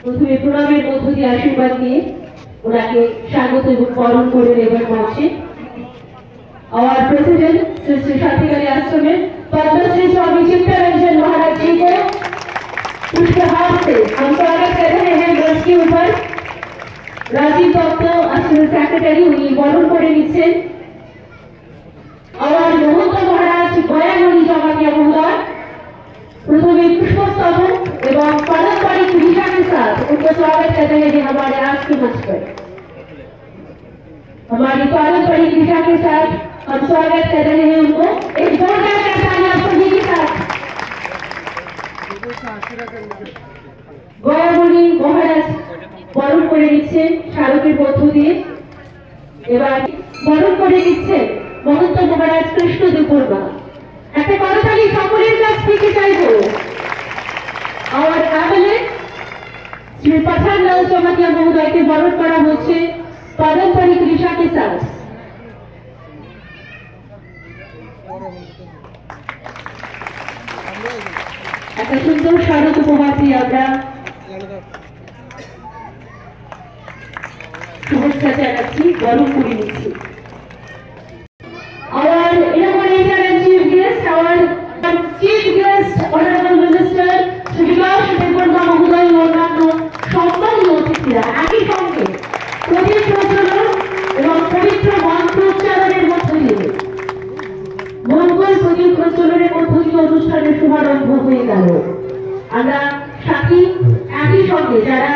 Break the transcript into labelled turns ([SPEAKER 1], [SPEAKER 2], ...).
[SPEAKER 1] প্রথমে প্রণামের মধ্য দিয়ে আশীর্বাদ দিয়ে ওনাকে স্বাগত এবং বরণ করে নেবার মঞ্চে और प्रेसिडेंट श्री श्री शांतिकारी आश्रम पद्मश्री स्वामी चित्तरंजन महाराज जी को पुष्पहार से हम स्वागत कर रहे हैं मंच के ऊपर। राजीव दत्त आश्रम सेक्रेटरी उन्नी बरण করে নিচ্ছেন और महंत महाराज गयामणि जमातिया महोदय प्रथमे पुष्पस्तबक एवं पारंपरिक विधा के साथ उनको स्वागत करते हैं जी हमारे आज के मंच पर। हमारी पारंपरिक विधा के साथ हम स्वागत कर रहे हैं उनको एक जोरदार ताली आप सभी के साथ। गयामणि महाराज বরণ করে নিচ্ছেন স্মারকের মধ্য দিয়ে। এবার বরণ করে নিচ্ছেন মহন্ত মহারাজ কৃষ্ণদেব বর্মা। একটা করতালি সকলের কাছ থেকে চাইব। और आगे श्री पठानलाल जमातिया महोदय के बरण करा হচ্ছে पारंपरिक विधा के साथ। একটা সুন্দর স্মারক উপহার দিয়ে আমরা শুভেচ্ছা জানাচ্ছি বরণ করে নিচ্ছি। और चीफ गेस्ट और chief guest honourable minister Shri Bikash Debbarma महोदय অন্যান্য সম্মানীয় অতিথিরা একই সঙ্গে প্রদীপ প্রজ্বলন এবং পবিত্র মন্ত্র উচ্চারণের মধ্য দিয়ে মঙ্গল প্রদীপ প্রজ্বলনের মধ্য দিয়ে অনুষ্ঠানের শুভারম্ভ হয়ে গেল। আমরা সাথী একই সঙ্গে যারা